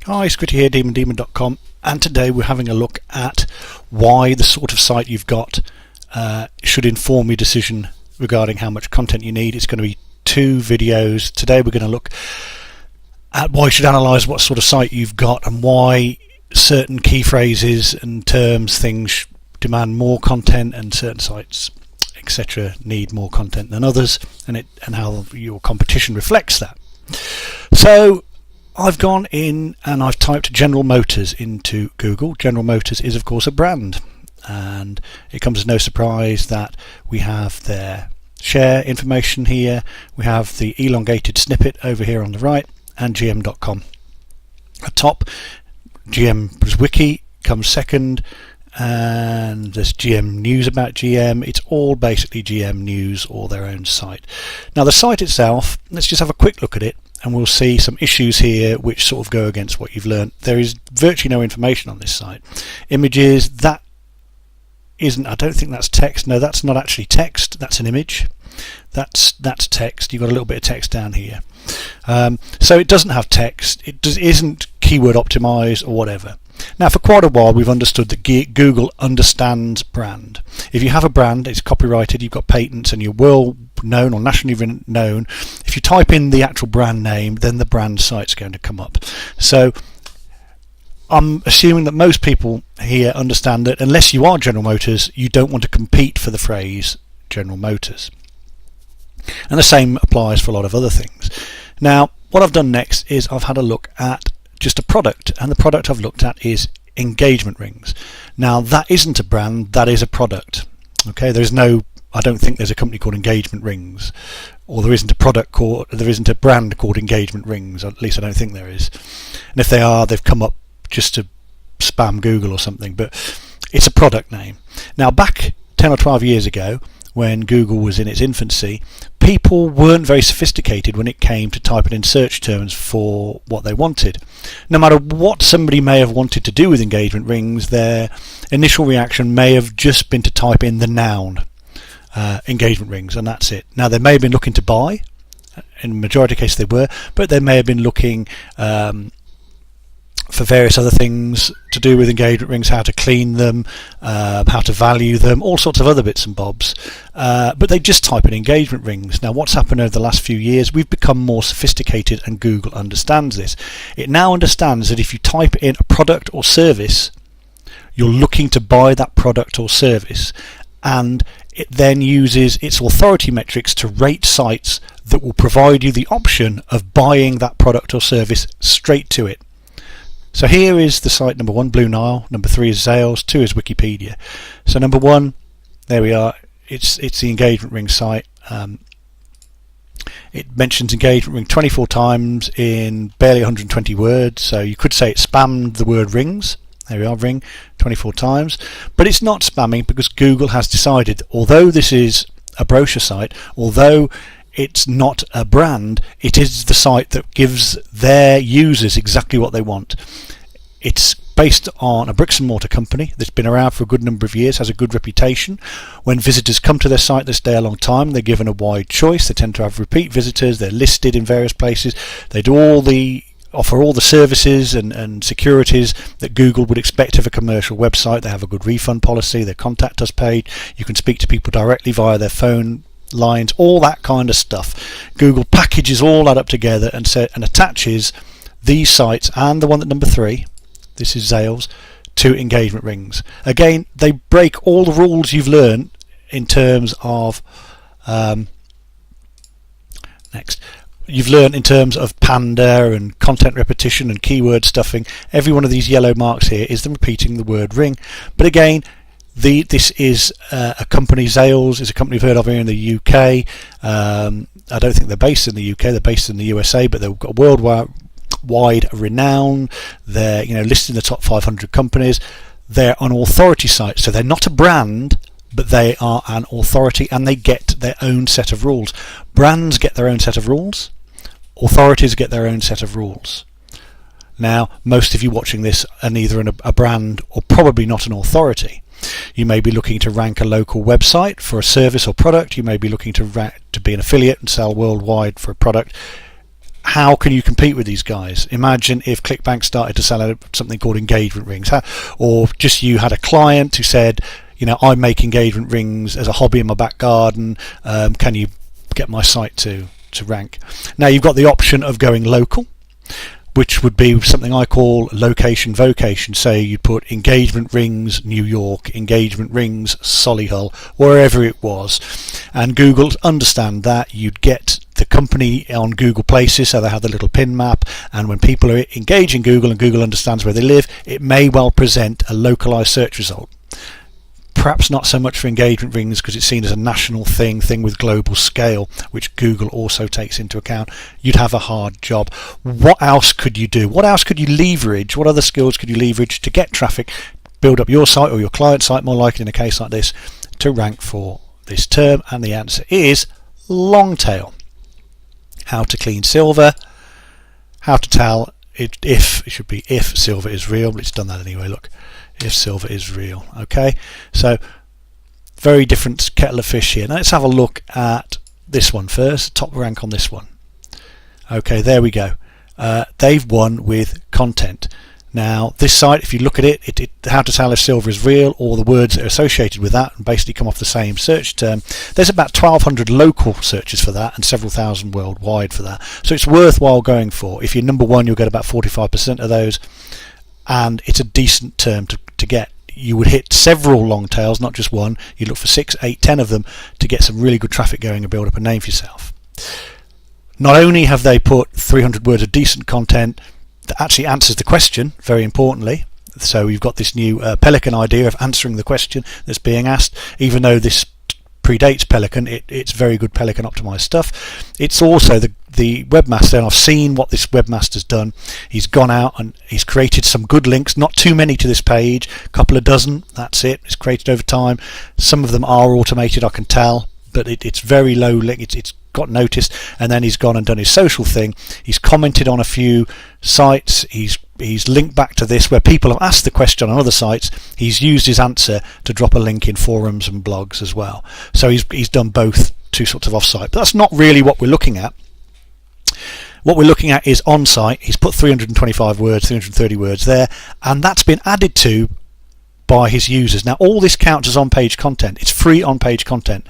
Hi, Squitty here, demondemon.com, and today we're having a look at why the sort of site you've got should inform your decision regarding how much content you need. It's going to be 2 videos. Today we're going to look at why you should analyse what sort of site you've got and why certain key phrases and terms, things demand more content and certain sites, etc., need more content than others, and how your competition reflects that. So I've gone in and I've typed General Motors into Google. General Motors is of course a brand, and it comes as no surprise that we have their share information here, we have the elongated snippet over here on the right, and gm.com at top. GM's wiki comes second, and there's GM news about GM. It's all basically GM news or their own site. Now the site itself, let's just have a quick look at it, and we'll see some issues here which sort of go against what you've learned. There is virtually no information on this site. Images, that isn't, I don't think that's text. No, that's not actually text, that's an image. That's text. You've got a little bit of text down here. So it doesn't have text, isn't keyword optimized or whatever. Now for quite a while we've understood that Google understands brand. If you have a brand, it's copyrighted, you've got patents, and you're well known or nationally known, if you type in the actual brand name, then the brand site's going to come up. So I'm assuming that most people here understand that unless you are General Motors, you don't want to compete for the phrase General Motors. And the same applies for a lot of other things. Now what I've done next is I've had a look at just a product, and the product I've looked at is engagement rings. Now that isn't a brand, that is a product. Okay, I don't think there's a company called Engagement Rings, or there isn't a brand called Engagement Rings, at least I don't think there is. And if they are, they've come up just to spam Google or something, but it's a product name. Now back 10 or 12 years ago, when Google was in its infancy, people weren't very sophisticated when it came to typing in search terms for what they wanted. No matter what somebody may have wanted to do with engagement rings, their initial reaction may have just been to type in the noun engagement rings, and that's it. Now they may have been looking to buy, in the majority of cases they were, but they may have been looking for various other things to do with engagement rings, how to clean them, how to value them, all sorts of other bits and bobs, but they just type in engagement rings. Now what's happened over the last few years, we've become more sophisticated, and Google understands this. It now understands that if you type in a product or service, you're looking to buy that product or service, and it then uses its authority metrics to rate sites that will provide you the option of buying that product or service straight to it. So here is the site number 1, Blue Nile, number 3 is Zales, 2 is Wikipedia. So number 1, there we are, it's the engagement ring site. It mentions engagement ring 24 times in barely 120 words, so you could say it spammed the word rings. There we are, ring 24 times, but it's not spamming because Google has decided, although this is a brochure site, although it's not a brand, it is the site that gives their users exactly what they want. It's based on a bricks and mortar company that's been around for a good number of years, has a good reputation. When visitors come to their site, they stay a long time, they're given a wide choice, they tend to have repeat visitors, they're listed in various places, they do offer all the services and securities that Google would expect of a commercial website. They have a good refund policy, their contact us page, you can speak to people directly via their phone lines, all that kind of stuff. Google packages all that up together and attaches these sites and the one at number 3, this is Zales, to engagement rings. Again, they break all the rules you've learned in terms of you've learned in terms of panda and content repetition and keyword stuffing. Every one of these yellow marks here is them repeating the word ring. But again, this is a company, Zales is a company we've heard of here in the UK. I don't think they're based in the UK, they're based in the USA, but they've got worldwide renown. They're listed in the top 500 companies. They're an authority site, so they're not a brand, but they are an authority, and they get their own set of rules. Brands get their own set of rules, authorities get their own set of rules. Now most of you watching this are neither a brand or probably not an authority. You may be looking to rank a local website for a service or product, you may be looking to be an affiliate and sell worldwide for a product. how can you compete with these guys? Imagine if ClickBank started to sell something called engagement rings, or just you had a client who said, I make engagement rings as a hobby in my back garden. Can you get my site to rank? Now you've got the option of going local, which would be something I call location vocation. Say you put engagement rings New York, engagement rings Solihull, wherever it was, and Google understand that. You'd get the company on Google Places, so they have the little pin map, and when people are engaging Google and Google understands where they live, it may well present a localized search result. Perhaps not so much for engagement rings because it's seen as a national thing with global scale, which Google also takes into account. You'd have a hard job. What else could you do? What else could you leverage? What other skills could you leverage to get traffic, build up your site or your client site, more likely in a case like this, to rank for this term? And the answer is long tail. How to clean silver, how to tell if silver is real, but it's done that anyway, look. If silver is real. Okay, so very different kettle of fish here. Now let's have a look at this one first, top rank on this one. Okay, there we go. They've won with content. Now this site, if you look at it, how to tell if silver is real, or the words that are associated with that, and basically come off the same search term. There's about 1,200 local searches for that and several thousand worldwide for that. So it's worthwhile going for. If you're number one, you'll get about 45% of those, and it's a decent term to get. You would hit several long tails, not just one. You look for 6, 8, 10 of them to get some really good traffic going and build up a name for yourself. Not only have they put 300 words of decent content that actually answers the question, very importantly. So you've got this new Pelican idea of answering the question that's being asked. Even though this predates Pelican, it's very good Pelican optimized stuff. It's also the webmaster, and I've seen what this webmaster's done. He's gone out and he's created some good links, not too many to this page, a couple of dozen, that's it. It's created over time. Some of them are automated, I can tell, but it's very low link. It's got noticed, and then he's gone and done his social thing. He's commented on a few sites. He's linked back to this where people have asked the question on other sites. He's used his answer to drop a link in forums and blogs as well. So he's done both, two sorts of off-site. But that's not really what we're looking at. What we're looking at is on-site. He's put 325 words, 330 words there, and that's been added to by his users. Now all this counts as on-page content. It's free on-page content,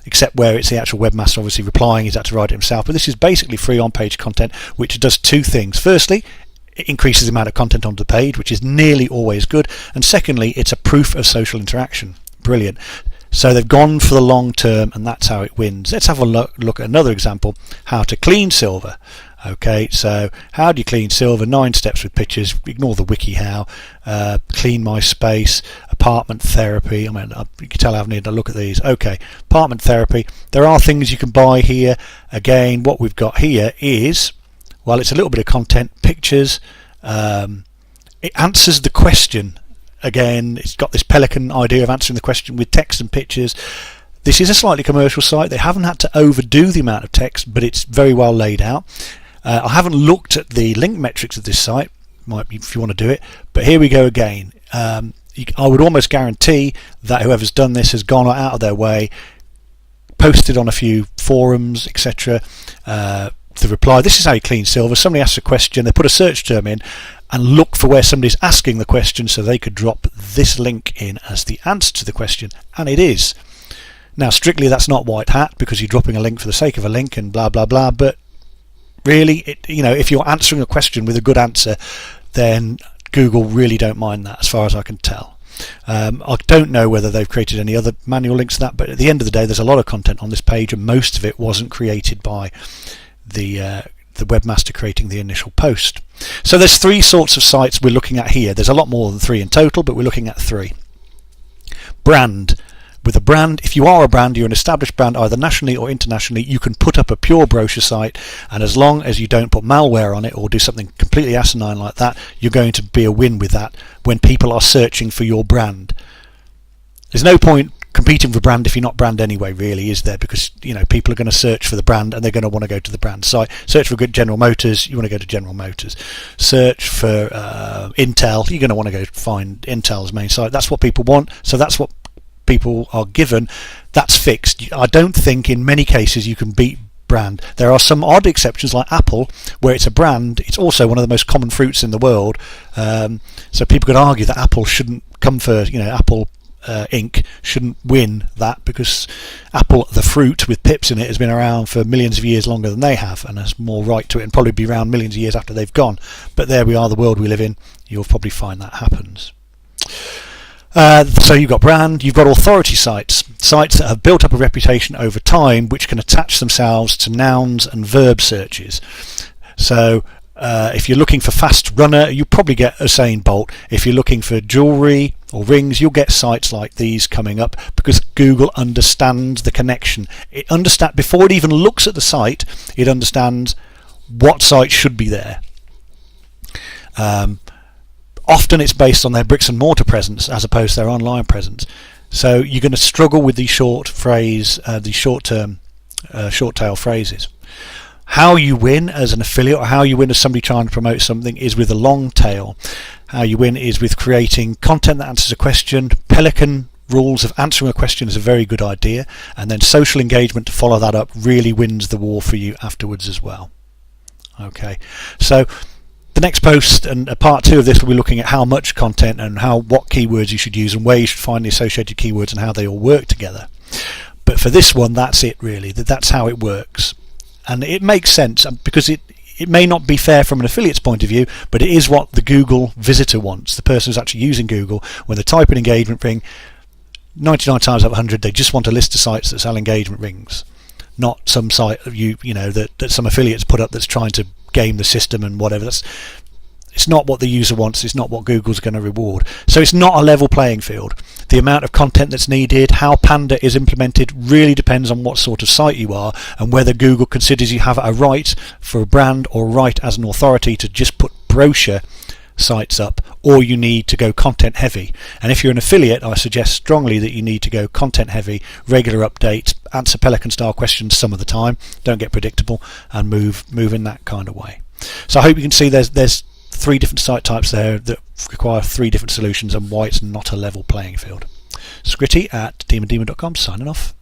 except where it's the actual webmaster obviously replying. He's had to write it himself, but this is basically free on-page content, which does two things. Firstly, it increases the amount of content onto the page, which is nearly always good, and secondly, it's a proof of social interaction. Brilliant. So they've gone for the long term, and that's how it wins. Let's have a look at another example, how to clean silver. Okay, so how do you clean silver? 9 steps with pictures. Ignore the wiki how. Clean my space. Apartment therapy. I mean, you can tell I haven't had a look at these. Okay, apartment therapy. There are things you can buy here. Again, what we've got here is, well, it's a little bit of content, pictures. It answers the question. Again, it's got this Pelican idea of answering the question with text and pictures. This is a slightly commercial site. They haven't had to overdo the amount of text, but it's very well laid out. I haven't looked at the link metrics of this site. Might be if you want to do it, but here we go again. I would almost guarantee that whoever's done this has gone out of their way, posted on a few forums, etc. The reply, this is how you clean silver. Somebody asks a question, they put a search term in and look for where somebody's asking the question, so they could drop this link in as the answer to the question, and it is. Now strictly that's not white hat, because you're dropping a link for the sake of a link and blah blah blah, but really, if you're answering a question with a good answer, then Google really don't mind that, as far as I can tell. I don't know whether they've created any other manual links to that, but at the end of the day there's a lot of content on this page, and most of it wasn't created by the webmaster creating the initial post. So there's 3 sorts of sites we're looking at here. There's a lot more than 3 in total, but we're looking at 3. Brand. With a brand, if you are a brand, you're an established brand either nationally or internationally, you can put up a pure brochure site, and as long as you don't put malware on it or do something completely asinine like that, you're going to be a win with that when people are searching for your brand. There's no point competing for brand if you're not brand anyway, really, is there? Because people are going to search for the brand, and they're going to want to go to the brand site. Search for good General Motors, you want to go to General Motors. Search for Intel, you're going to want to go find Intel's main site. That's what people want, so that's what people are given. That's fixed. I don't think in many cases you can beat brand. There are some odd exceptions like Apple, where it's a brand. It's also one of the most common fruits in the world. So people could argue that Apple shouldn't come first. Apple Inc. shouldn't win that, because Apple, the fruit with pips in it, has been around for millions of years longer than they have, and has more right to it, and probably be around millions of years after they've gone. But there we are, the world we live in. You'll probably find that happens. So you've got brand, you've got authority sites that have built up a reputation over time, which can attach themselves to nouns and verb searches. So if you're looking for fast runner, you probably get Usain Bolt. If you're looking for jewellery or rings, you'll get sites like these coming up, because Google understands the connection. Before it even looks at the site, it understands what site should be there. Often it's based on their bricks and mortar presence as opposed to their online presence. So you're going to struggle with these short tail phrases. How you win as an affiliate, or how you win as somebody trying to promote something, is with a long tail. How you win is with creating content that answers a question. Pelican rules of answering a question is a very good idea, and then social engagement to follow that up really wins the war for you afterwards as well. Okay, so the next post and part 2 of this will be looking at how much content and what keywords you should use and where you should find the associated keywords and how they all work together. But for this one, that's it really. That's how it works, and it makes sense, because it may not be fair from an affiliate's point of view, but it is what the Google visitor wants. The person who's actually using Google, when they type an engagement ring, 99 times out of 100 they just want a list of sites that sell engagement rings, not some site that some affiliates put up that's trying to game the system and whatever. It's not what the user wants. It's not what Google's going to reward. So it's not a level playing field. The amount of content that's needed, how Panda is implemented, really depends on what sort of site you are, and whether Google considers you have a right for a brand or a right as an authority to just put brochure sites up, or you need to go content heavy. And if you're an affiliate, I suggest strongly that you need to go content heavy, regular updates, answer Pelican style questions some of the time, don't get predictable, and move in that kind of way. So I hope you can see there's 3 different site types there that require 3 different solutions, and why it's not a level playing field. Scritty at demondemon.com signing off.